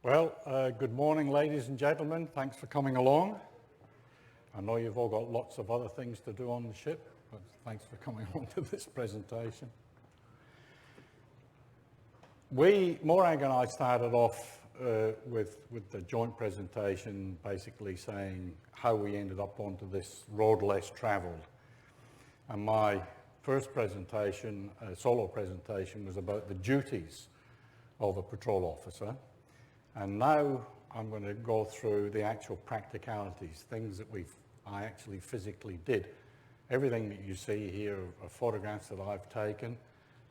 Well, good morning, ladies and gentlemen. Thanks for coming along. I know you've all got lots of other things to do on the ship, but thanks for coming along to this presentation. Morag and I started off with the joint presentation, basically saying how we ended up onto this road less travelled. And my first presentation, solo presentation, was about the duties of a patrol officer. And now I'm going to go through the actual practicalities, things that I actually physically did. Everything that you see here are photographs that I've taken,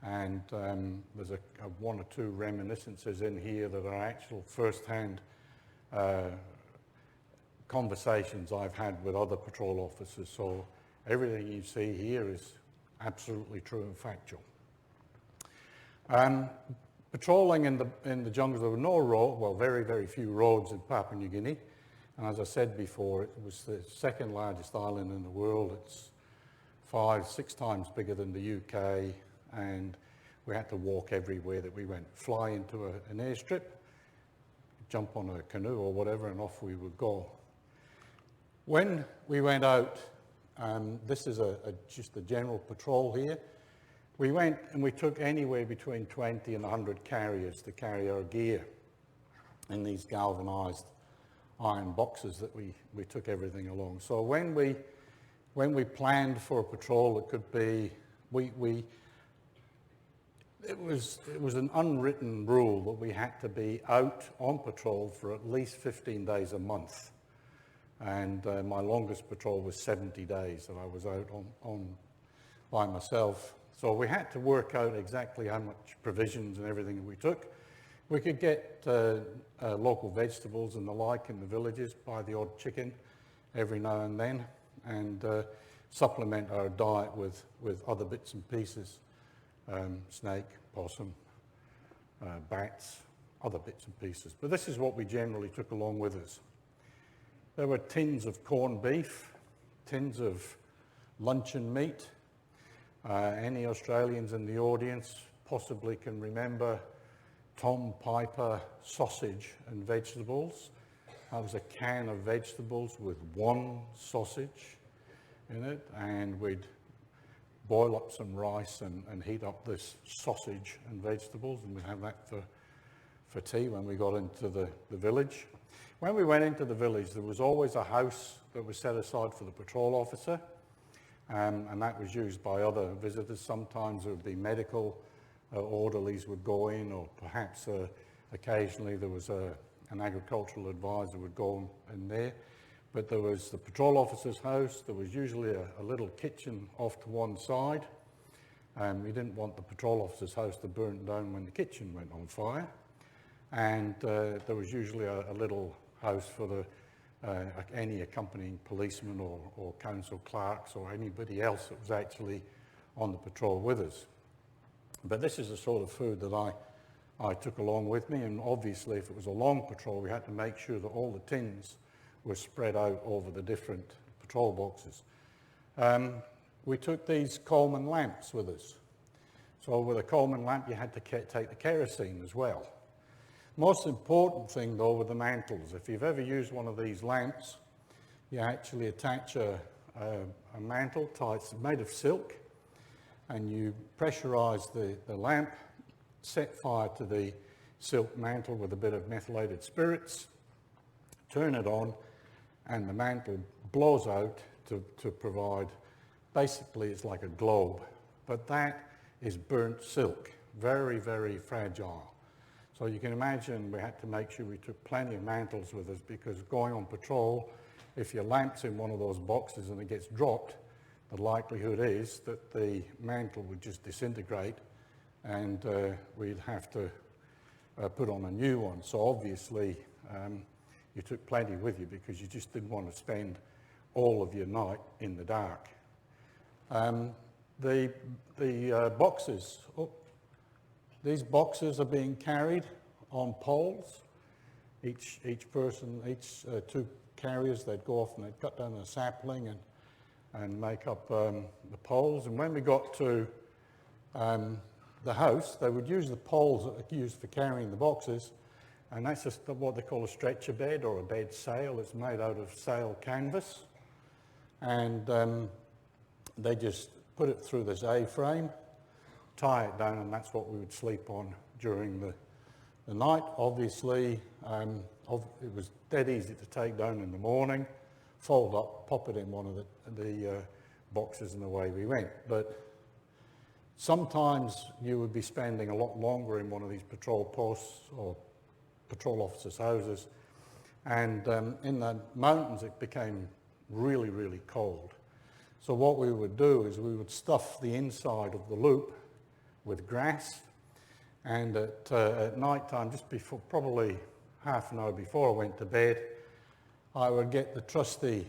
and there's one or two reminiscences in here that are actual first-hand conversations I've had with other patrol officers. So everything you see here is absolutely true and factual. Patrolling in the jungles, there were no road, well, very, very few roads in Papua New Guinea. And as I said before, it was the second largest island in the world. It's 5-6 times bigger than the UK, and we had to walk everywhere that we went. Fly into an airstrip, jump on a canoe or whatever, and off we would go. When we went out, this is just a general patrol here. We went and we took anywhere between 20 and 100 carriers to carry our gear in these galvanised iron boxes that we took everything along. So when we planned for a patrol, it could be, it was an unwritten rule that we had to be out on patrol for at least 15 days a month. And my longest patrol was 70 days that I was out on by myself. So we had to work out exactly how much provisions and everything that we took. We could get local vegetables and the like in the villages, buy the odd chicken every now and then, and supplement our diet with other bits and pieces, snake, possum, bats, other bits and pieces. But this is what we generally took along with us. There were tins of corned beef, tins of luncheon meat. Any Australians in the audience possibly can remember Tom Piper sausage and vegetables. That was a can of vegetables with one sausage in it, and we'd boil up some rice and heat up this sausage and vegetables, and we'd have that for tea when we got into the village. When we went into the village, there was always a house that was set aside for the patrol officer. And that was used by other visitors. Sometimes it would be medical orderlies would go in, or perhaps occasionally there was an agricultural advisor would go in there. But there was the patrol officer's house. There was usually a little kitchen off to one side. We didn't want the patrol officer's house to burn down when the kitchen went on fire. And there was usually a little house for any accompanying policeman or council clerks or anybody else that was actually on the patrol with us. But this is the sort of food that I took along with me, and obviously if it was a long patrol we had to make sure that all the tins were spread out over the different patrol boxes. We took these Coleman lamps with us. So with a Coleman lamp you had to take the kerosene as well. Most important thing though were the mantles. If you've ever used one of these lamps, you actually attach a mantle, it's made of silk, and you pressurise the lamp, set fire to the silk mantle with a bit of methylated spirits, turn it on, and the mantle blows out to provide, basically it's like a globe, but that is burnt silk, very, very fragile. So you can imagine we had to make sure we took plenty of mantles with us, because going on patrol, if your lamp's in one of those boxes and it gets dropped, the likelihood is that the mantle would just disintegrate, and we'd have to put on a new one. So obviously you took plenty with you, because you just didn't want to spend all of your night in the dark. The boxes. These boxes are being carried on poles. Each two carriers, they'd go off and they'd cut down a sapling and make up the poles. And when we got to the house, they would use the poles that are used for carrying the boxes and that's just what they call a stretcher bed or a bed sail. It's made out of sail canvas, and they just put it through this A-frame, tie it down, and that's what we would sleep on during the night. Obviously, it was dead easy to take down in the morning, fold up, pop it in one of the boxes, and away we went. But sometimes you would be spending a lot longer in one of these patrol posts or patrol officers' houses, and in the mountains it became really, really cold. So what we would do is we would stuff the inside of the loop with grass, and at night time, just before, probably half an hour before I went to bed, I would get the trusty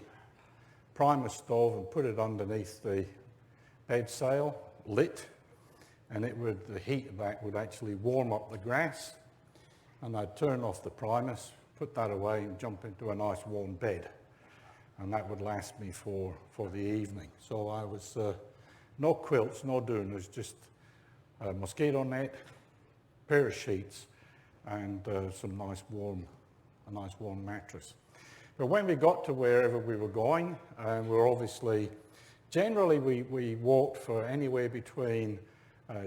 primer stove and put it underneath the bed sail, lit, and the heat of that would actually warm up the grass, and I'd turn off the primers, put that away, and jump into a nice warm bed, and that would last me for the evening. So I was no quilts, no doonas, just a mosquito net, pair of sheets, and a nice warm mattress. But when we got to wherever we were going, we were obviously, generally we walked for anywhere between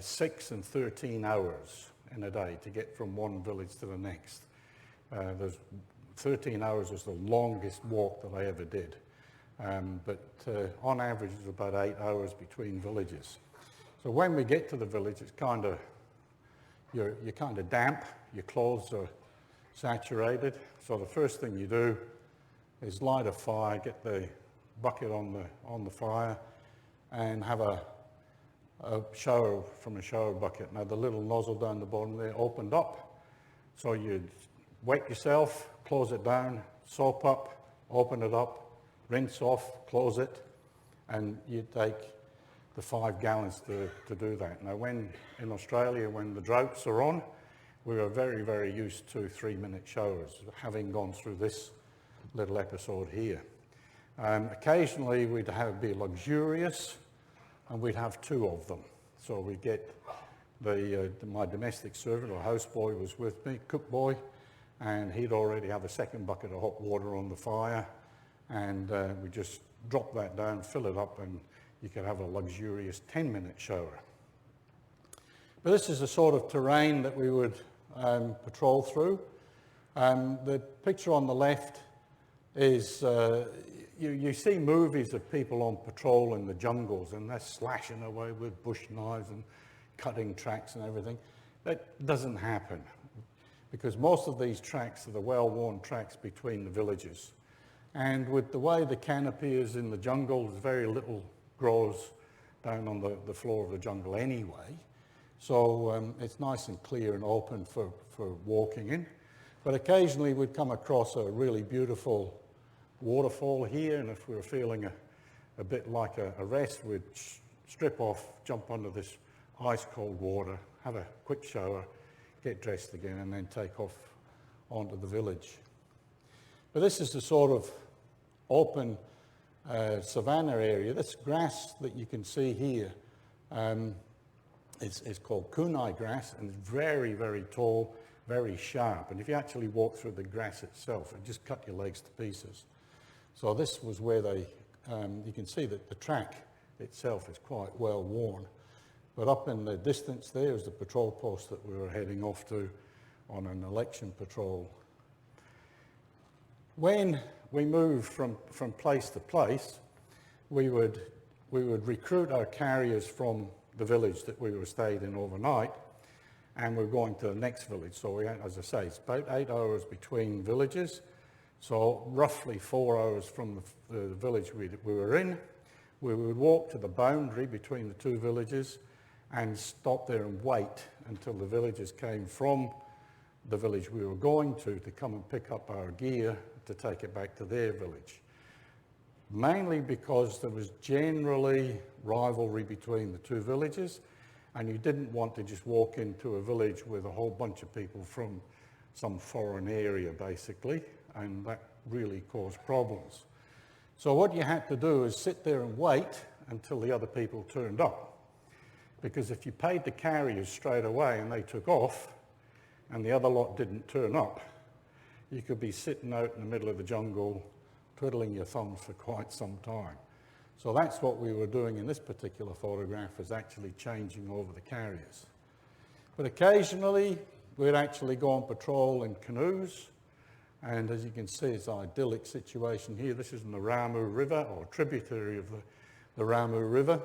6 and 13 hours in a day to get from one village to the next. 13 hours was the longest walk that I ever did. But on average, it was about 8 hours between villages. So when we get to the village, it's you're kind of damp, your clothes are saturated. So the first thing you do is light a fire, get the bucket on the fire, and have a shower from a shower bucket. Now the little nozzle down the bottom there opened up, so you'd wet yourself, close it down, soap up, open it up, rinse off, close it, and you take the 5 gallons to do that. Now in Australia, when the droughts are on, we are very, very used to 3-minute showers, having gone through this little episode here. Occasionally we'd be luxurious, and we'd have 2 of them. So we get my domestic servant or houseboy was with me, cook boy, and he'd already have a second bucket of hot water on the fire, and we just drop that down, fill it up, and you could have a luxurious 10-minute shower. But this is the sort of terrain that we would patrol through. The picture on the left is, you see movies of people on patrol in the jungles, and they're slashing away with bush knives and cutting tracks and everything. That doesn't happen, because most of these tracks are the well-worn tracks between the villages. And with the way the canopy is in the jungle, very little grows down on the floor of the jungle anyway. So it's nice and clear and open for walking in. But occasionally we'd come across a really beautiful waterfall here, and if we were feeling a bit like a rest, we'd strip off, jump under this ice cold water, have a quick shower, get dressed again, and then take off onto the village. But this is the sort of open savanna area. This grass that you can see here is called Kunai Grass, and it's very, very tall, very sharp. And if you actually walk through the grass itself, it just cut your legs to pieces. So this was where you can see that the track itself is quite well worn. But up in the distance there is the patrol post that we were heading off to on an election patrol. When we moved from place to place, we would recruit our carriers from the village that we were stayed in overnight, and we're going to the next village. So we had, as I say, it's about 8 hours between villages. So roughly 4 hours from the village we were in, we would walk to the boundary between the 2 villages and stop there and wait until the villagers came from the village we were going to come and pick up our gear to take it back to their village. Mainly because there was generally rivalry between the 2 villages, and you didn't want to just walk into a village with a whole bunch of people from some foreign area, basically, and that really caused problems. So what you had to do is sit there and wait until the other people turned up, because if you paid the carriers straight away and they took off, and the other lot didn't turn up, you could be sitting out in the middle of the jungle twiddling your thumbs for quite some time. So that's what we were doing in this particular photograph, is actually changing over the carriers. But occasionally we'd actually go on patrol in canoes, and as you can see, it's an idyllic situation here. This is in the Ramu River, or tributary of the Ramu River.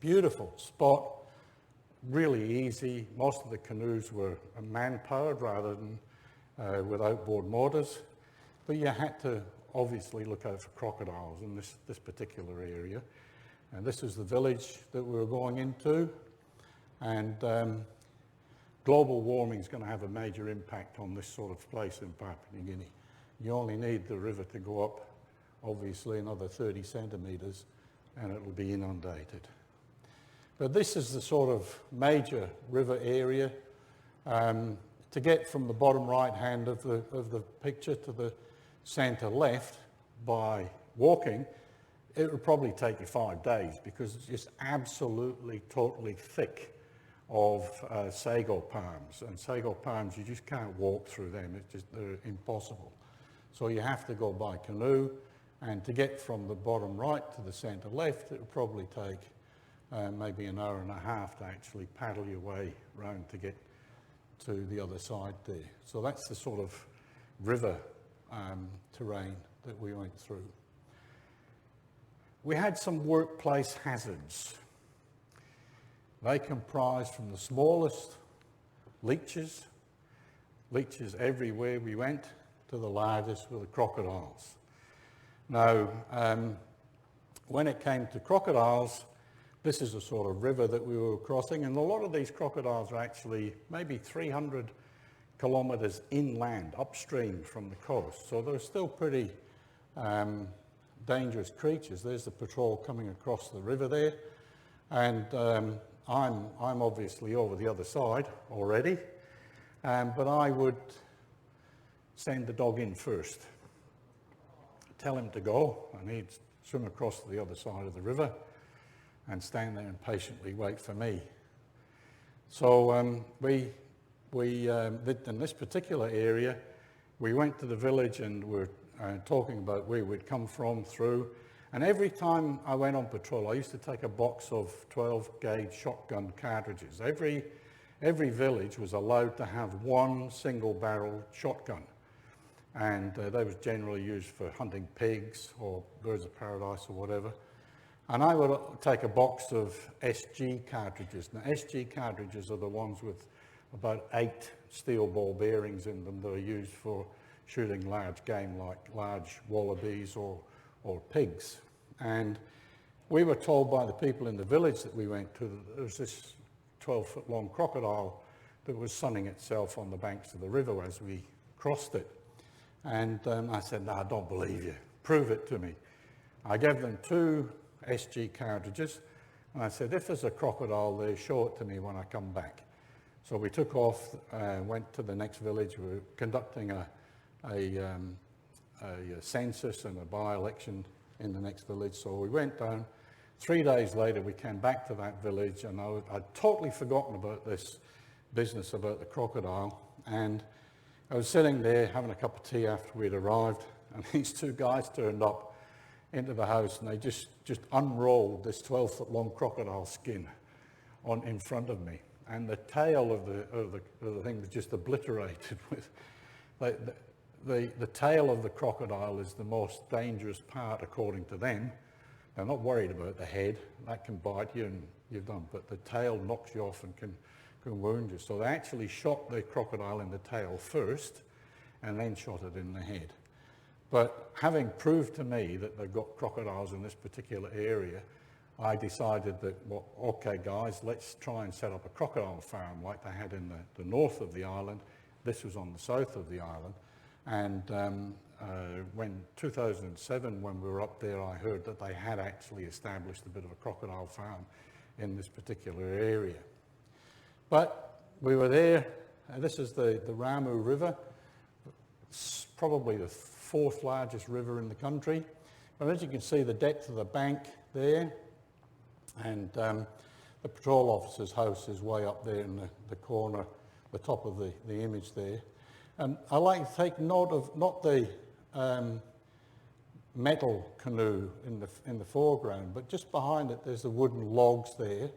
Beautiful spot, really easy. Most of the canoes were man-powered rather than with outboard motors, but you had to obviously look out for crocodiles in this particular area. And this is the village that we were going into, and global warming is going to have a major impact on this sort of place in Papua New Guinea. You only need the river to go up, obviously, another 30 centimetres, and it'll be inundated. But this is the sort of major river area. To get from the bottom right hand of the picture to the centre left by walking, it would probably take you 5 days, because it's just absolutely, totally thick of sago palms. And sago palms, you just can't walk through them. They're impossible. So you have to go by canoe, and to get from the bottom right to the centre left, it would probably take maybe an hour and a half to actually paddle your way round to get to the other side there. So that's the sort of river terrain that we went through. We had some workplace hazards. They comprised from the smallest leeches everywhere we went, to the largest were the crocodiles. Now, when it came to crocodiles, this is a sort of river that we were crossing, and a lot of these crocodiles are actually maybe 300 kilometres inland, upstream from the coast. So they're still pretty dangerous creatures. There's the patrol coming across the river there, and I'm obviously over the other side already, but I would send the dog in first, tell him to go, and he'd swim across to the other side of the river and stand there and patiently wait for me. So we lived in this particular area. We went to the village and were talking about where we'd come from through. And every time I went on patrol, I used to take a box of 12-gauge shotgun cartridges. Every village was allowed to have one single-barrel shotgun. And they was generally used for hunting pigs or birds of paradise or whatever. And I would take a box of SG cartridges. Now, SG cartridges are the ones with about 8 steel ball bearings in them that are used for shooting large game like large wallabies or pigs. And we were told by the people in the village that we went to that there was this 12-foot-long crocodile that was sunning itself on the banks of the river as we crossed it. And I said, "No, I don't believe you. Prove it to me." I gave them 2 SG cartridges, and I said, "If there's a crocodile there, show it to me when I come back." So we took off, went to the next village. We were conducting a census and a by-election in the next village. So we went down. 3 days later, we came back to that village, and I'd totally forgotten about this business about the crocodile. And I was sitting there having a cup of tea after we'd arrived, and these 2 guys turned up into the house, and they just unrolled this 12-foot-long crocodile skin in front of me. And the tail of the thing was just obliterated with... The tail of the crocodile is the most dangerous part, according to them. They're not worried about the head. That can bite you and you're done. But the tail knocks you off and can wound you. So they actually shot the crocodile in the tail first and then shot it in the head. But having proved to me that they've got crocodiles in this particular area, I decided that, well, okay guys, let's try and set up a crocodile farm like they had in the north of the island. This was on the south of the island. And when 2007, when we were up there, I heard that they had actually established a bit of a crocodile farm in this particular area. But we were there, and this is the Ramu River. It's probably the 4th largest river in the country. But as you can see, the depth of the bank there, and the patrol officer's house is way up there in the corner, the top of the image there. I like to take note of not the metal canoe in the foreground, but just behind it there's the wooden logs there.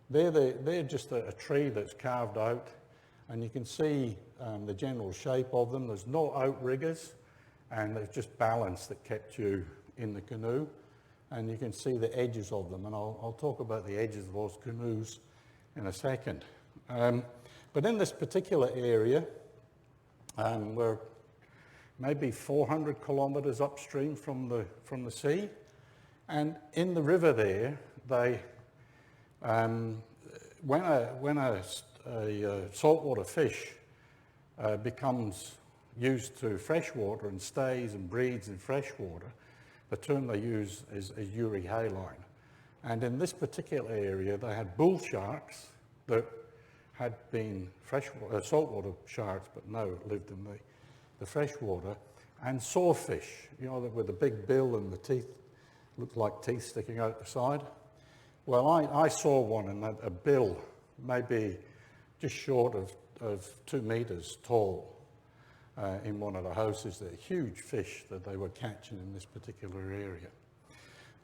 They're just a tree that's carved out, and you can see the general shape of them. There's no outriggers, and there's just balance that kept you in the canoe. And you can see the edges of them, and I'll talk about the edges of those canoes in a second. But in this particular area, we're maybe 400 kilometres upstream from the sea, and in the river there, when a saltwater fish becomes used to freshwater and stays and breeds in freshwater, the term they use is euryhaline. And in this particular area, they had bull sharks that had been saltwater sharks, but now lived in the freshwater, and sawfish, you know, with the big bill and the teeth, looked like teeth sticking out the side. Well, I saw one in a bill, maybe just short of 2 meters tall, in one of the houses there. Huge fish that they were catching in this particular area.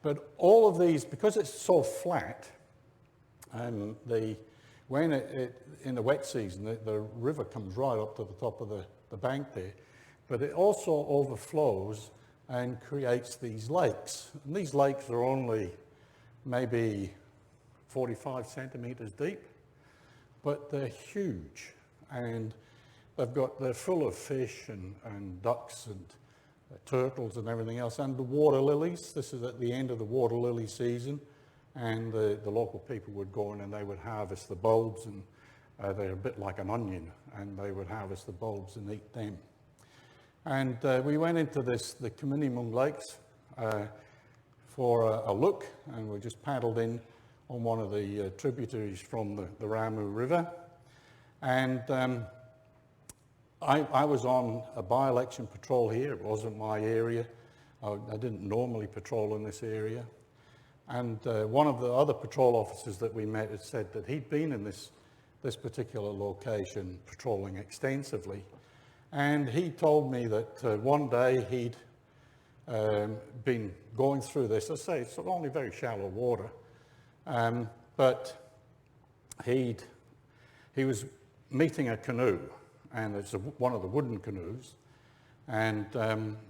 But all of these, because it's so flat, when in the wet season, the river comes right up to the top of the bank there, but it also overflows and creates these lakes. And these lakes are only maybe 45 centimetres deep, but they're huge, and they're full of fish and ducks and turtles and everything else, and the water lilies. This is at the end of the water lily season, and the local people would go in and they would harvest the bulbs, and they're a bit like an onion, and they would harvest the bulbs and eat them. And we went into the Kaminimung Lakes for a look, and we just paddled in on one of the tributaries from the Ramu River. And I was on a by-election patrol here. It wasn't my area. I didn't normally patrol in this area. And one of the other patrol officers that we met had said that he'd been in this particular location patrolling extensively. And he told me that one day he'd been going through this. I say it's only very shallow water, but he was meeting a canoe, and it's one of the wooden canoes, and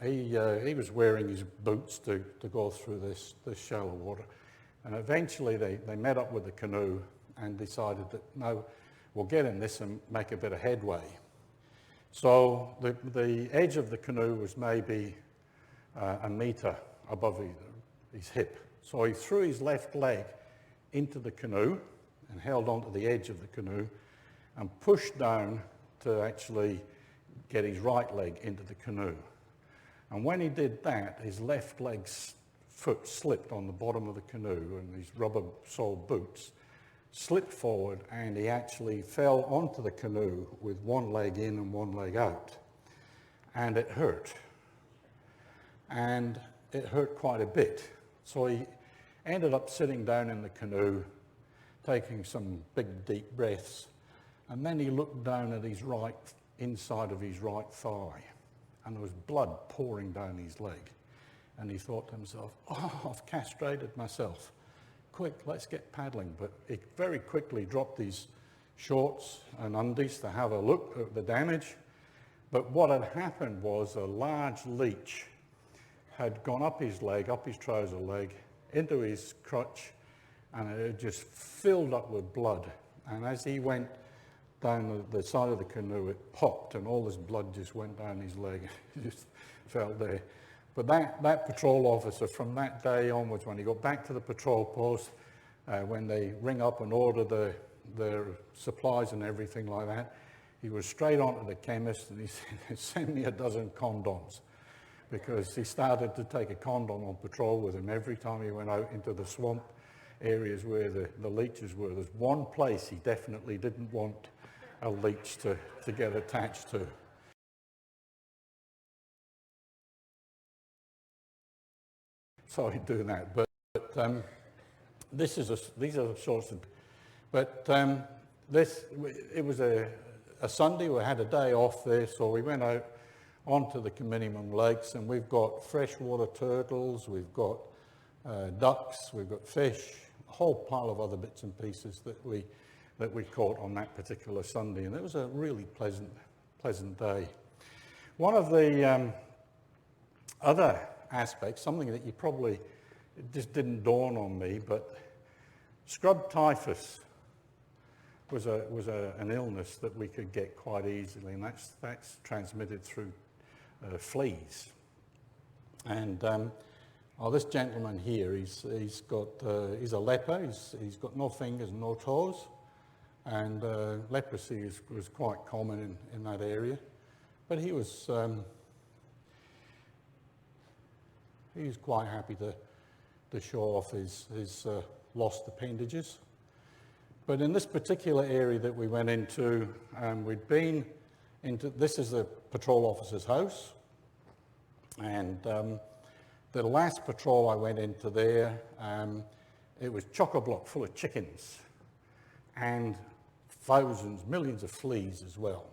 he was wearing his boots to go through this shallow water. And eventually they met up with the canoe and decided that, no, we'll get in this and make a bit of headway. So the edge of the canoe was maybe a metre above his hip. So he threw his left leg into the canoe and held onto the edge of the canoe and pushed down to actually get his right leg into the canoe. And when he did that, his left foot slipped on the bottom of the canoe, and his rubber-soled boots slipped forward, and he actually fell onto the canoe with one leg in and one leg out. And it hurt. And it hurt quite a bit. So he ended up sitting down in the canoe, taking some big deep breaths, and then he looked down at his inside of his right thigh, and there was blood pouring down his leg. And he thought to himself, oh, I've castrated myself. Quick, let's get paddling. But he very quickly dropped his shorts and undies to have a look at the damage. But what had happened was a large leech had gone up his leg, up his trouser leg, into his crotch, and it had just filled up with blood. And as he went down the side of the canoe, it popped, and all this blood just went down his leg. He just fell there. But that patrol officer, from that day onwards, when he got back to the patrol post, when they ring up and order their supplies and everything like that, he was straight on to the chemist, and he said, send me a dozen condoms, because he started to take a condom on patrol with him every time he went out into the swamp areas where the leeches were. There's one place he definitely didn't want a leech to get attached to. So he'd do that, but these are the sorts of. But it was a a Sunday, we had a day off there, so we went out onto the Cominium Lakes, and we've got freshwater turtles, we've got ducks, we've got fish, a whole pile of other bits and pieces that we caught on that particular Sunday, and it was a really pleasant day. One of the other aspects, something that you probably, it just didn't dawn on me, but scrub typhus was an illness that we could get quite easily, and that's transmitted through fleas. And this gentleman here, he's a leper. He's got no fingers, no toes, and leprosy was quite common in that area. But he was quite happy to show off his lost appendages. But in this particular area that we went into, we'd been into, this is the patrol officer's house, and the last patrol I went into there, it was chock-a-block full of chickens and thousands, millions of fleas as well.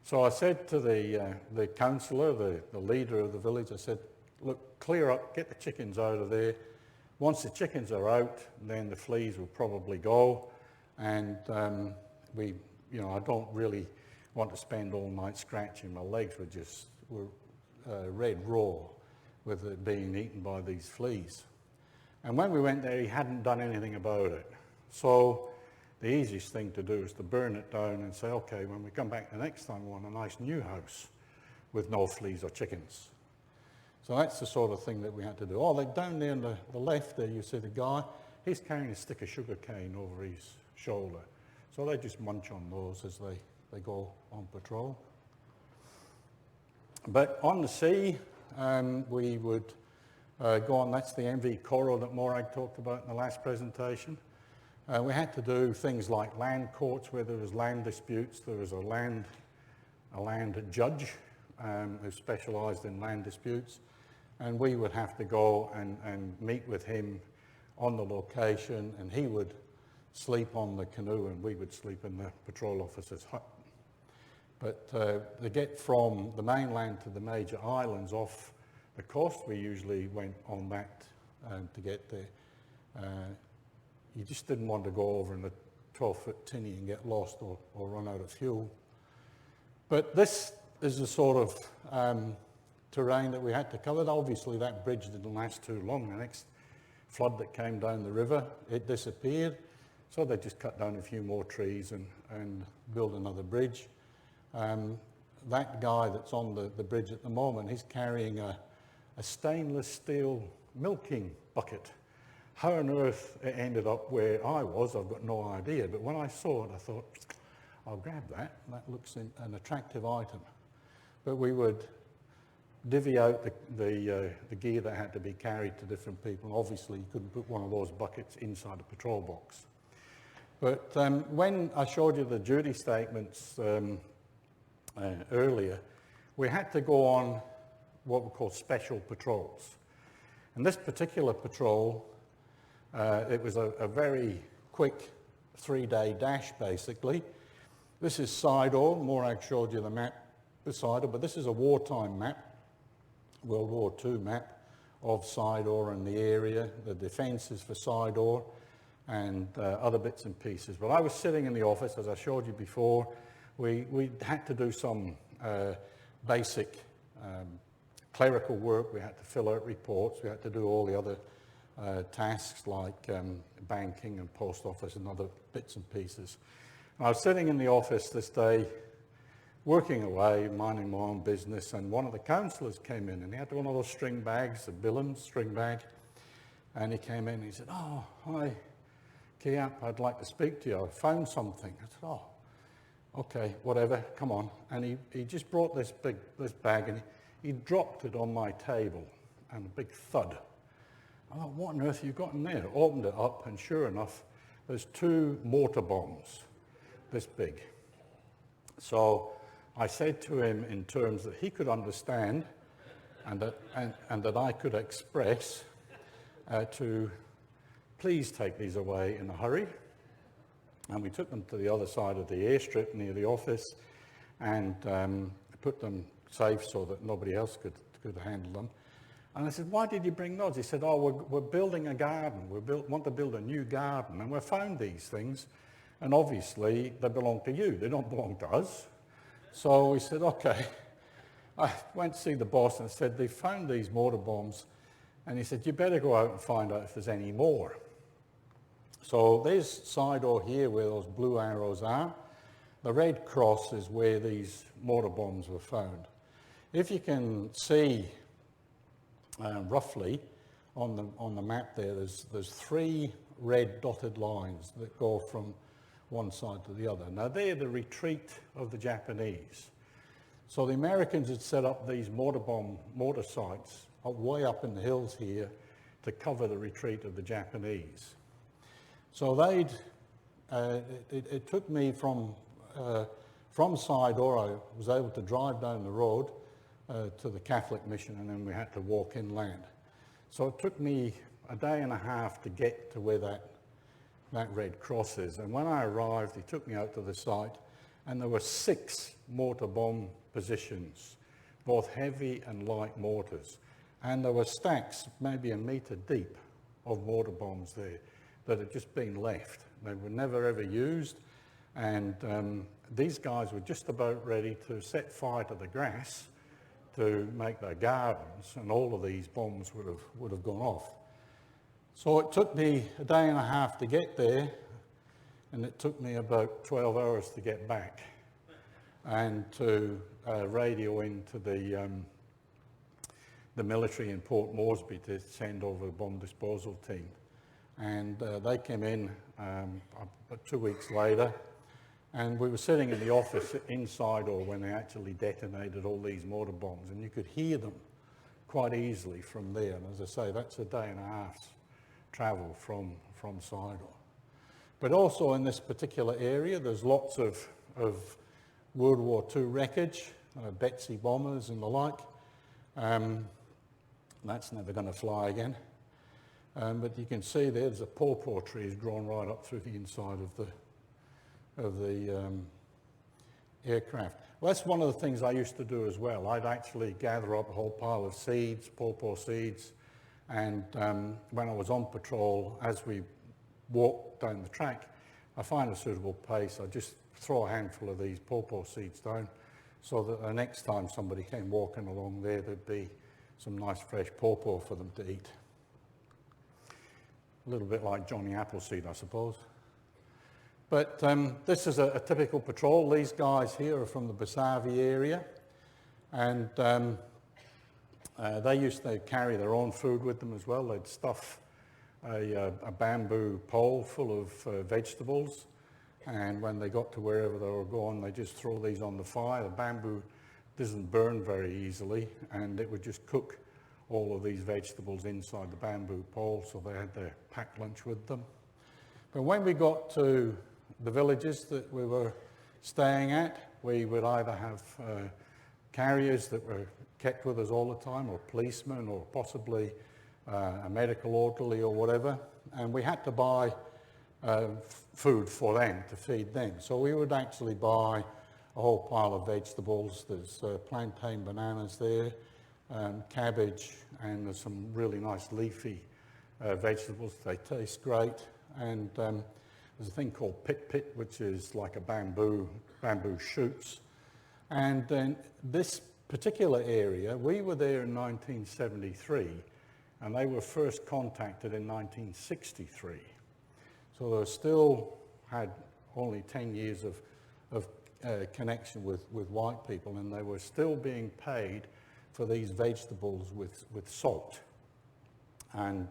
So I said to the councillor, the leader of the village, I said, look, clear up, get the chickens out of there. Once the chickens are out, then the fleas will probably go. And I don't really want to spend all night scratching. My legs were red raw with it being eaten by these fleas. And when we went there, he hadn't done anything about it. So the easiest thing to do is to burn it down and say, okay, when we come back the next time, we want a nice new house with no fleas or chickens. So that's the sort of thing that we had to do. Oh, like down there on the left there, you see the guy, he's carrying a stick of sugar cane over his shoulder. So they just munch on those as they go on patrol. But on the sea, we would go on, that's the MV Coral that Morag talked about in the last presentation. We had to do things like land courts where there was land disputes. There was a land judge who specialised in land disputes, and we would have to go and meet with him on the location, and he would sleep on the canoe and we would sleep in the patrol officer's hut. But to get from the mainland to the major islands off the coast, we usually went on that to get there. You just didn't want to go over in a 12-foot tinny and get lost or run out of fuel. But this is the sort of terrain that we had to cover. Obviously that bridge didn't last too long. The next flood that came down the river, it disappeared. So they just cut down a few more trees and built another bridge. That guy that's on the bridge at the moment, he's carrying a stainless steel milking bucket. How on earth it ended up where I was, I've got no idea. But when I saw it, I thought, I'll grab that. That looks an attractive item. But we would divvy out the gear that had to be carried to different people. Obviously, you couldn't put one of those buckets inside a patrol box. But when I showed you the duty statements earlier, we had to go on what we call special patrols. And this particular patrol, it was a very quick 3-day dash, basically. This is Sidor. Morag showed you the map of Sidor, but this is a wartime map, World War II map of Sidor and the area, the defences for Sidor, and other bits and pieces. But I was sitting in the office, as I showed you before. We had to do some basic clerical work. We had to fill out reports. We had to do all the other tasks like banking and post office and other bits and pieces. And I was sitting in the office this day, working away, minding my own business, and one of the councillors came in, and he had one of those string bags, a Billund string bag, and he came in and he said, "Oh, hi, Kiap, I'd like to speak to you. I found something." I said, "Oh, okay, whatever, come on." And he just brought this bag and he dropped it on my table, and a big thud. I thought, what on earth have you got in there? Opened it up, and sure enough, there's 2 mortar bombs, this big. So I said to him in terms that he could understand and that I could express to please take these away in a hurry. And we took them to the other side of the airstrip near the office and put them safe so that nobody else could handle them. And I said, why did you bring those? He said, oh, we're building a garden. Want to build a new garden. And we found these things. And obviously, they belong to you. They don't belong to us. So we said, okay. I went to see the boss and said, they found these mortar bombs. And he said, you better go out and find out if there's any more. So there's side door here where those blue arrows are. The red cross is where these mortar bombs were found. If you can see roughly on the map there, there's 3 red dotted lines that go from one side to the other. Now they're the retreat of the Japanese. So the Americans had set up these mortar sites way up in the hills here to cover the retreat of the Japanese. So it took me from Sidor, I was able to drive down the road to the Catholic mission, and then we had to walk inland. So it took me a day and a half to get to where that red cross is. And when I arrived, he took me out to the site, and there were 6 mortar bomb positions, both heavy and light mortars. And there were stacks, maybe a metre deep, of mortar bombs there that had just been left. They were never ever used. And these guys were just about ready to set fire to the grass to make their gardens, and all of these bombs would have gone off. So it took me a day and a half to get there, and it took me about 12 hours to get back, and to radio into the military in Port Moresby to send over a bomb disposal team. And they came in about 2 weeks later, and we were sitting in the office inside, or when they actually detonated all these mortar bombs, and you could hear them quite easily from there. And as I say, that's a day and a half's travel from Sidor. But also in this particular area, there's lots of World War II wreckage, Betsy bombers and the like. That's never going to fly again. But you can see there's a pawpaw trees grown right up through the inside of the aircraft. Well, that's one of the things I used to do as well. I'd actually gather up a whole pile of seeds, pawpaw seeds, and when I was on patrol, as we walked down the track, I find a suitable place, I just throw a handful of these pawpaw seeds down so that the next time somebody came walking along there, there'd be some nice fresh pawpaw for them to eat. A little bit like Johnny Appleseed, I suppose. But this is a typical patrol. These guys here are from the Basavi area, and they used to carry their own food with them as well. They'd stuff a bamboo pole full of vegetables, and when they got to wherever they were going, they just throw these on the fire. The bamboo doesn't burn very easily, and it would just cook all of these vegetables inside the bamboo pole, so they had their packed lunch with them. But when we got to the villages that we were staying at, we would either have carriers that were kept with us all the time, or policemen, or possibly a medical orderly or whatever, and we had to buy food for them, to feed them. So we would actually buy a whole pile of vegetables. There's plantain bananas there, cabbage, and there's some really nice leafy vegetables. They taste great. And there's a thing called pit, which is like a bamboo shoots. And then this particular area, we were there in 1973, and they were first contacted in 1963. So they still had only 10 years of connection with white people, and they were still being paid for these vegetables with salt. And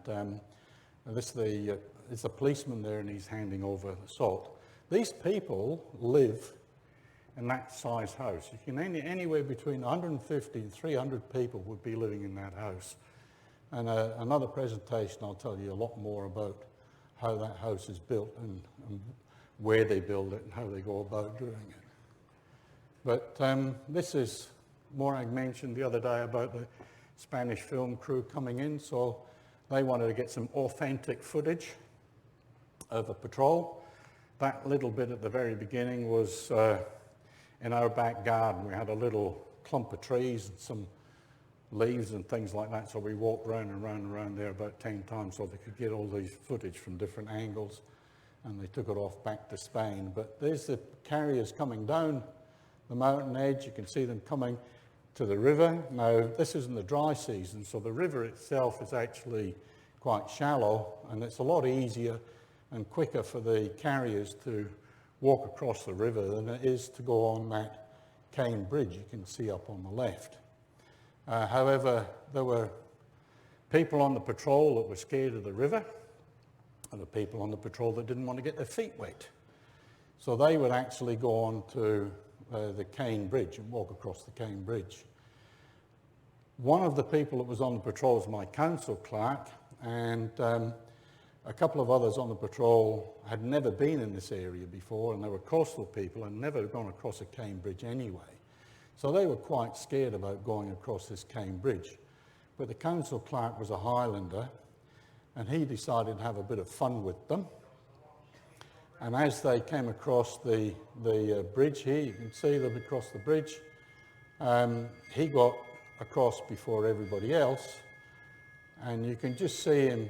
it's a policeman there, and he's handing over the salt. These people live in that size house. You can anywhere between 150 and 300 people would be living in that house. And another presentation, I'll tell you a lot more about how that house is built and where they build it and how they go about doing it. But this is, Morag mentioned the other day about the Spanish film crew coming in, so they wanted to get some authentic footage of a patrol. That little bit at the very beginning was in our back garden. We had a little clump of trees and some leaves and things like that, so we walked round and round and round there about 10 times so they could get all these footage from different angles, and they took it off back to Spain. But there's the carriers coming down the mountain edge. You can see them coming to the river. Now, this is in the dry season, so the river itself is actually quite shallow, and it's a lot easier and quicker for the carriers to walk across the river than it is to go on that cane bridge you can see up on the left. However, there were people on the patrol that were scared of the river, and the people on the patrol that didn't want to get their feet wet. So they would actually go on to the cane bridge and walk across the cane bridge. One of the people that was on the patrol was my council clerk, and a couple of others on the patrol had never been in this area before, and they were coastal people and never gone across a cane bridge anyway. So they were quite scared about going across this cane bridge. But the council clerk was a Highlander, and he decided to have a bit of fun with them. And as they came across the bridge here, you can see them across the bridge, he got across before everybody else, and you can just see him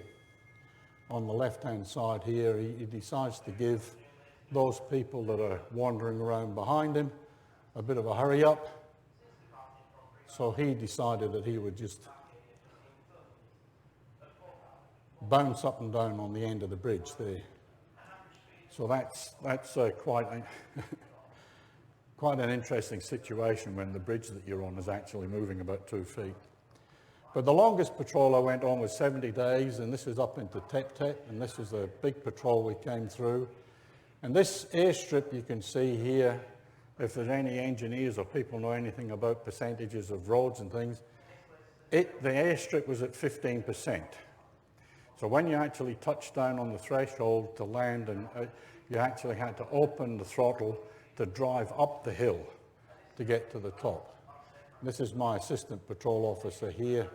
on the left-hand side here. He decides to give those people that are wandering around behind him a bit of a hurry up. So he decided that he would just bounce up and down on the end of the bridge there. So that's quite an interesting situation when the bridge that you're on is actually moving about 2 feet. But the longest patrol I went on was 70 days, and this is up into Tep, and this is a big patrol we came through. And this airstrip you can see here, if there's any engineers or people know anything about percentages of roads and things, the airstrip was at 15%. So when you actually touched down on the threshold to land, and you actually had to open the throttle to drive up the hill to get to the top. This is my assistant patrol officer here.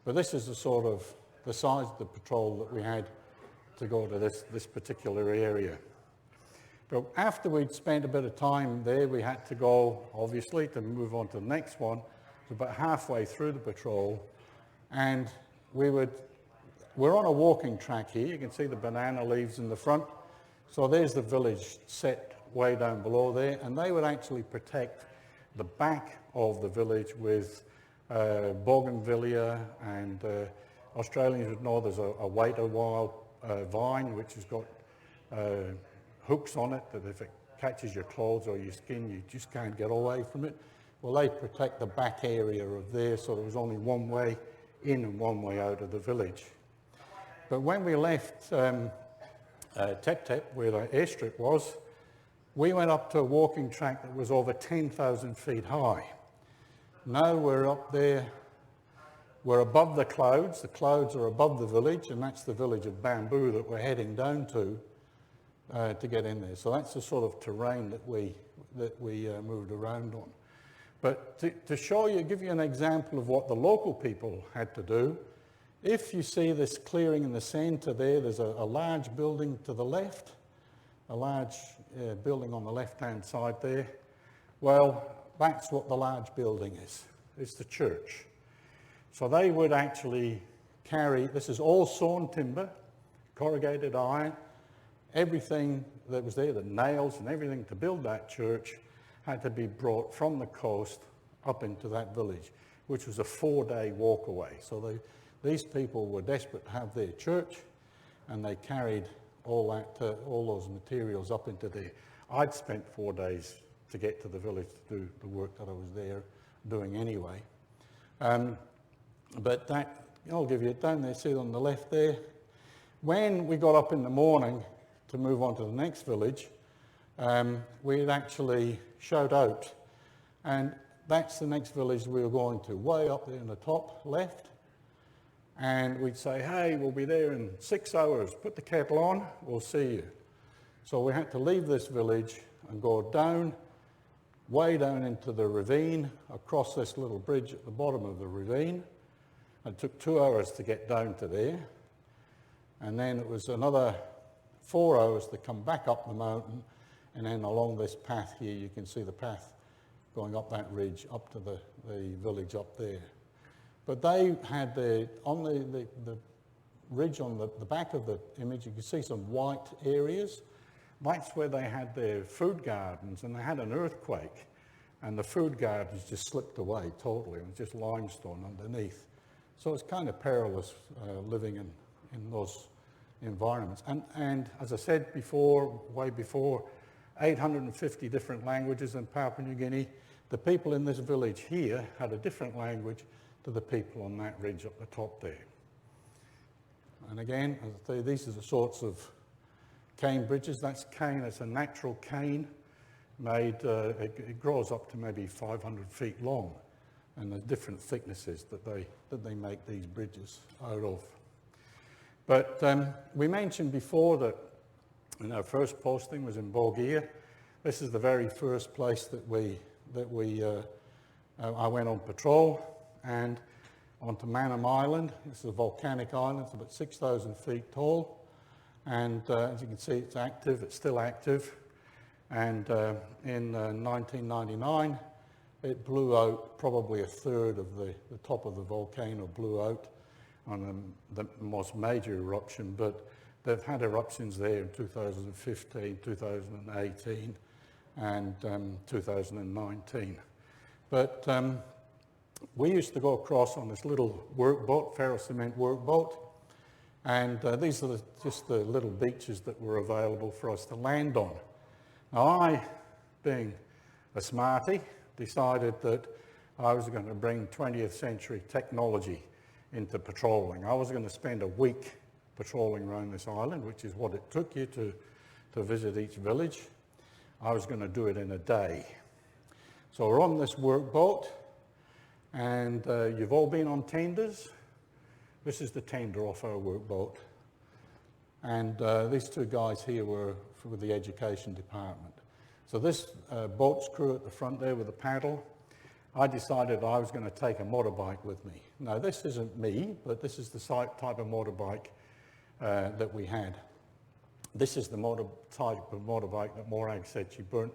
But this is the size of the patrol that we had to go to this particular area. But after we'd spent a bit of time there, we had to go, obviously, to move on to the next one. It's about halfway through the patrol, and we're on a walking track here. You can see the banana leaves in the front. So there's the village set way down below there, and they would actually protect the back of the village with bougainvillea, and Australians would know there's a white wild vine which has got hooks on it that if it catches your clothes or your skin, you just can't get away from it. Well, they protect the back area of there, so there was only one way in and one way out of the village. But when we left Tep, where the airstrip was, we went up to a walking track that was over 10,000 feet high. Now we're up there, we're above the clouds. The clouds are above the village, and that's the village of Bamboo that we're heading down to get in there. So that's the sort of terrain that we moved around on. But to show you, give you an example of what the local people had to do, if you see this clearing in the centre there, there's a large building to the left, a large building on the left-hand side there. Well, that's what the large building is. It's the church. So they would actually carry, this is all sawn timber, corrugated iron, everything that was there, the nails and everything to build that church had to be brought from the coast up into that village, which was a 4-day walk away. So these people were desperate to have their church, and they carried all those materials up into there. I'd spent 4 days to get to the village to do the work that I was there doing anyway. But that, I'll give you it down there, see it on the left there. When we got up in the morning to move on to the next village, we'd actually shout out, and that's the next village we were going to, way up there in the top left. And we'd say, hey, we'll be there in 6 hours. Put the kettle on, we'll see you. So we had to leave this village and go down, way down into the ravine, across this little bridge at the bottom of the ravine. It took 2 hours to get down to there. And then it was another 4 hours to come back up the mountain, and then along this path here, you can see the path going up that ridge, up to the village up there. But they had on the ridge on the back of the image, you can see some white areas. That's where they had their food gardens, and they had an earthquake, and the food gardens just slipped away totally. It was just limestone underneath. So it's kind of perilous living in those environments. And as I said before, way before, 850 different languages in Papua New Guinea. The people in this village here had a different language to the people on that ridge up the top there. And again, as I say, these are the sorts of cane bridges. That's cane, it's a natural cane made, it grows up to maybe 500 feet long, and there's different thicknesses that they make these bridges out of. But we mentioned before that our first posting was in Bogia. This is the very first place that I went on patrol, and onto Manam Island. This is a volcanic island. It's about 6,000 feet tall, and as you can see, it's active. It's still active. And in 1999, it blew out. Probably a third of the top of the volcano blew out on the most major eruption, but they've had eruptions there in 2015, 2018, and 2019. But we used to go across on this little workboat, ferrocement workboat, and these are just the little beaches that were available for us to land on. Now I, being a smarty, decided that I was going to bring 20th century technology into patrolling. I was going to spend a week patrolling around this island, which is what it took you to visit each village. I was going to do it in a day. So we're on this workboat, and you've all been on tenders. This is the tender off our workboat. And these two guys here were with the education department. So this boat's crew at the front there with the paddle, I decided I was going to take a motorbike with me. Now this isn't me, but this is the type of motorbike that we had. This is the type of motorbike that Morag said she burnt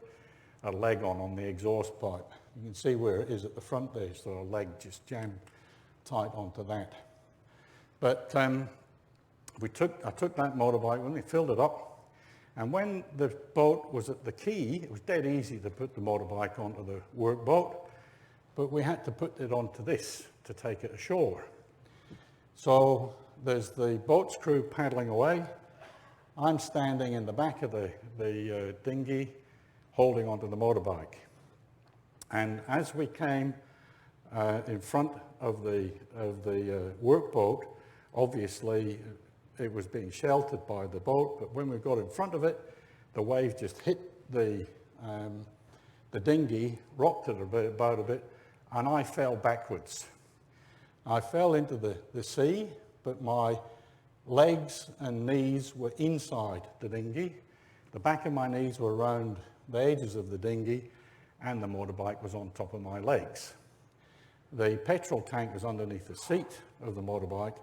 a leg on the exhaust pipe. You can see where it is at the front there, so a leg just jammed tight onto that. But I took that motorbike when we filled it up, and when the boat was at the quay, it was dead easy to put the motorbike onto the workboat, but we had to put it onto this to take it ashore. So there's the boat's crew paddling away. I'm standing in the back of the dinghy holding onto the motorbike. And as we came in front of the workboat, obviously it was being sheltered by the boat, but when we got in front of it, the wave just hit the dinghy, rocked it about a bit, and I fell backwards. I fell into the sea, but my legs and knees were inside the dinghy. The back of my knees were around the edges of the dinghy, and the motorbike was on top of my legs. The petrol tank was underneath the seat of the motorbike,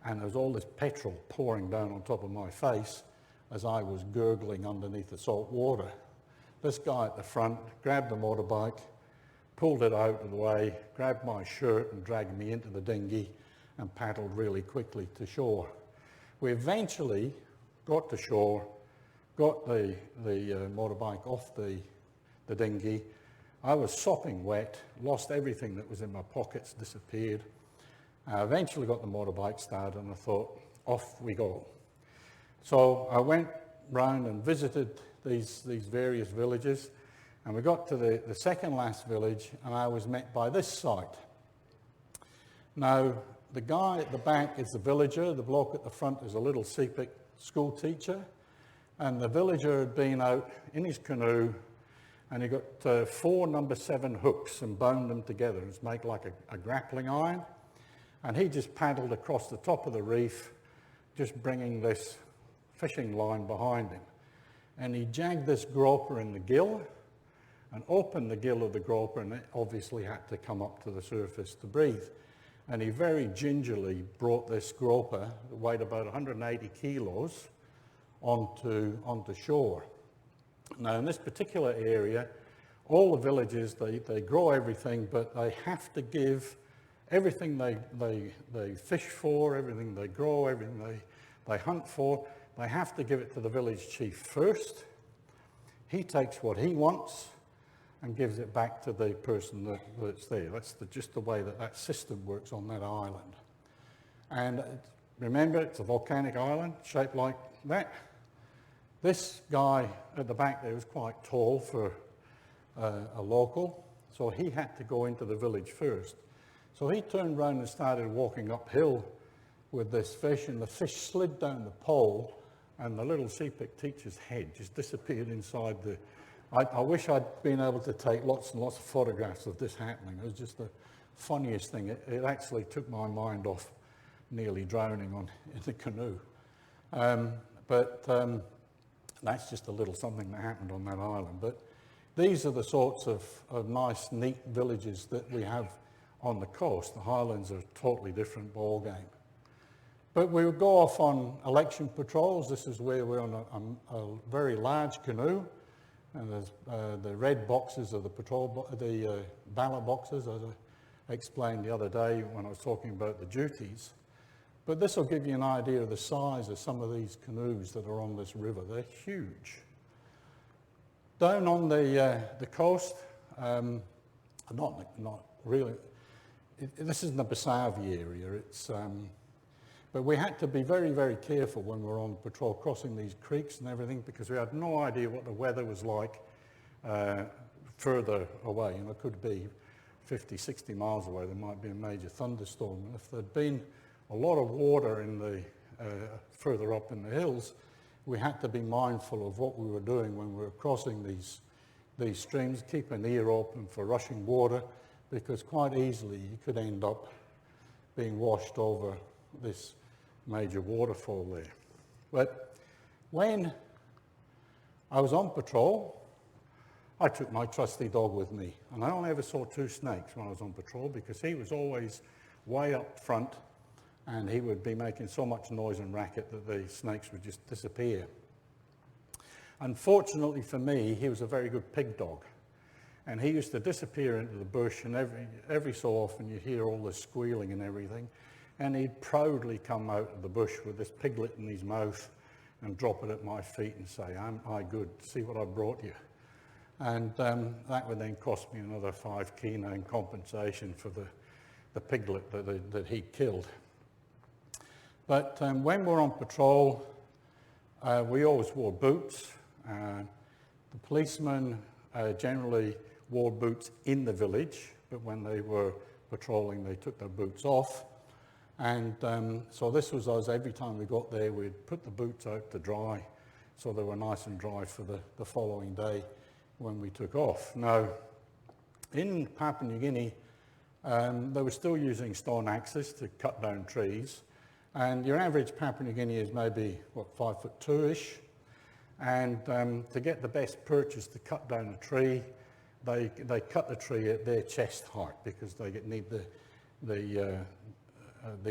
and there was all this petrol pouring down on top of my face as I was gurgling underneath the salt water. This guy at the front grabbed the motorbike, pulled it out of the way, grabbed my shirt and dragged me into the dinghy and paddled really quickly to shore. We eventually got to shore, got the motorbike off the dinghy. I was sopping wet, lost everything that was in my pockets, disappeared. I eventually got the motorbike started, and I thought, off we go. So I went round and visited these various villages, and we got to the second last village, and I was met by this sight. Now, the guy at the back is the villager, the bloke at the front is a little Sepik school teacher, and the villager had been out in his canoe, and he got 4 number 7 hooks and bound them together to make like a grappling iron. And he just paddled across the top of the reef, just bringing this fishing line behind him. And he jagged this groper in the gill and opened the gill of the groper, and it obviously had to come up to the surface to breathe. And he very gingerly brought this groper, that weighed about 180 kilos, onto shore. Now in this particular area, all the villages, they grow everything, but they have to give everything they fish for, everything they grow, everything they hunt for, they have to give it to the village chief first. He takes what he wants and gives it back to the person that's there. That's just the way that system works on that island. And remember, it's a volcanic island shaped like that. This guy at the back there was quite tall for a local, so he had to go into the village first. So he turned around and started walking uphill with this fish, and the fish slid down the pole, and the little sea-pick teacher's head just disappeared inside the... I wish I'd been able to take lots and lots of photographs of this happening. It was just the funniest thing. It actually took my mind off nearly drowning in the canoe. That's just a little something that happened on that island. But these are the sorts of nice, neat villages that we have on the coast. The Highlands are a totally different ball game. But we would go off on election patrols. This is where we're on a very large canoe. And there's the red boxes are the ballot boxes, as I explained the other day when I was talking about the duties. But this will give you an idea of the size of some of these canoes that are on this river. They're huge. Down on the coast, not really. This isn't the Basavi area. But we had to be very, very careful when we were on patrol crossing these creeks and everything, because we had no idea what the weather was like further away. You know, it could be 50, 60 miles away. There might be a major thunderstorm. And if there'd been a lot of water in the further up in the hills, we had to be mindful of what we were doing when we were crossing these streams, keep an ear open for rushing water, because quite easily you could end up being washed over this major waterfall there. But when I was on patrol, I took my trusty dog with me, and I only ever saw 2 snakes when I was on patrol, because he was always way up front, and he would be making so much noise and racket that the snakes would just disappear. Unfortunately for me, he was a very good pig dog, and he used to disappear into the bush, and every so often you hear all this squealing and everything, and he'd proudly come out of the bush with this piglet in his mouth and drop it at my feet and say, "I good, see what I brought you." And that would then cost me another 5 kina in compensation for the piglet that he killed. But when we're on patrol, we always wore boots. The policemen generally wore boots in the village, but when they were patrolling, they took their boots off. And so this was us, every time we got there, we'd put the boots out to dry, so they were nice and dry for the following day when we took off. Now, in Papua New Guinea, they were still using stone axes to cut down trees. And your average Papua New Guinea is maybe, 5'2"-ish. And to get the best purchase to cut down a tree, they cut the tree at their chest height, because they need the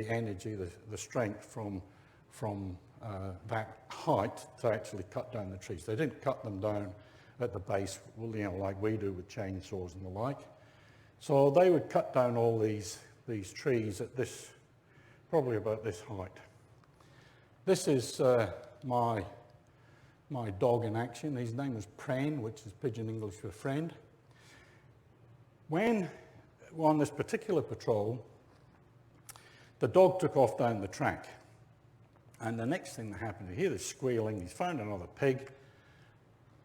energy, the strength from that height to actually cut down the trees. They didn't cut them down at the base, like we do with chainsaws and the like. So they would cut down all these trees at this, probably about this height. This is my dog in action. His name was Pran, which is Pidgin English for friend. When we're on this particular patrol, the dog took off down the track. And the next thing that happened, you hear this squealing, he's found another pig,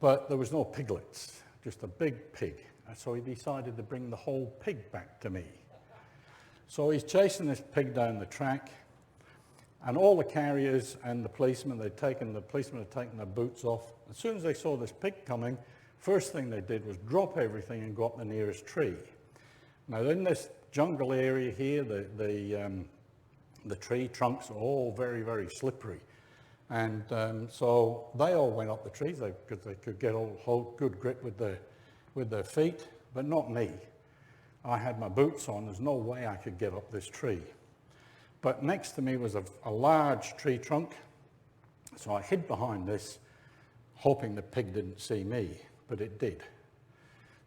but there was no piglets, just a big pig. And so he decided to bring the whole pig back to me. So he's chasing this pig down the track, and all the carriers and the policemen had taken their boots off. As soon as they saw this pig coming, first thing they did was drop everything and go up the nearest tree. Now in this jungle area here, the tree trunks are all very, very slippery. And so they all went up the trees because they could get hold good grip with their feet, but not me. I had my boots on. There's no way I could get up this tree. But next to me was a large tree trunk, So I hid behind this, hoping the pig didn't see me, but it did.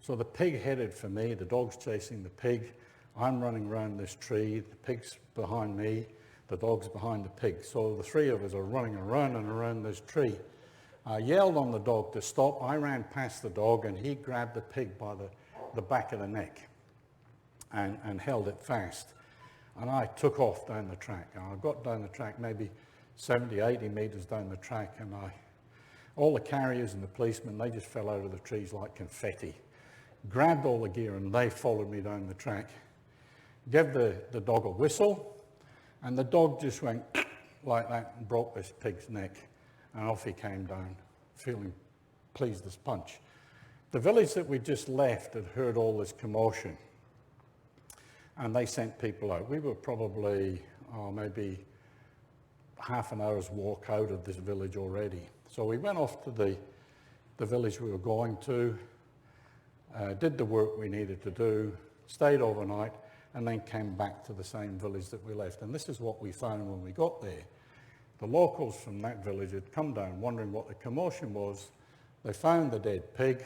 So the pig headed for me, the dog's chasing the pig, I'm running around this tree, the pig's behind me, the dog's behind the pig. So the three of us are running around and around this tree. I yelled on the dog to stop. I ran past the dog and he grabbed the pig by the back of the neck and held it fast. And I took off down the track. And I got down the track maybe 70, 80 metres down the track, and all the carriers and the policemen, they just fell out of the trees like confetti. Grabbed all the gear and they followed me down the track. Gave the dog a whistle, and the dog just went like that and broke this pig's neck, and off he came down, feeling pleased as punch. The village that we just left had heard all this commotion, and they sent people out. We were probably maybe half an hour's walk out of this village already. So we went off to the village we were going to, did the work we needed to do, stayed overnight, and then came back to the same village that we left. And this is what we found when we got there. The locals from that village had come down wondering what the commotion was. They found the dead pig,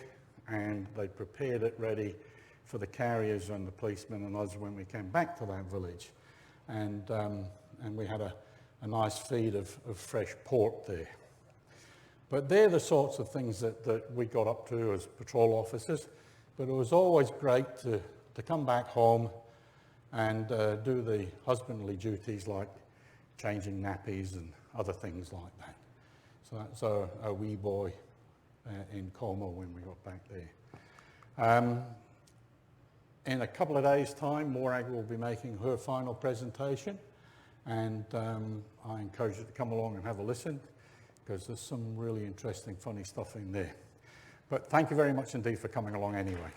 and they prepared it ready for the carriers and the policemen and us when we came back to that village. And we had a nice feed of fresh pork there. But they're the sorts of things that we got up to as patrol officers. But it was always great to come back home and do the husbandly duties like changing nappies and other things like that. So that's our wee boy in Como when we got back there. In a couple of days' time, Morag will be making her final presentation, and I encourage you to come along and have a listen, because there's some really interesting, funny stuff in there. But thank you very much indeed for coming along anyway.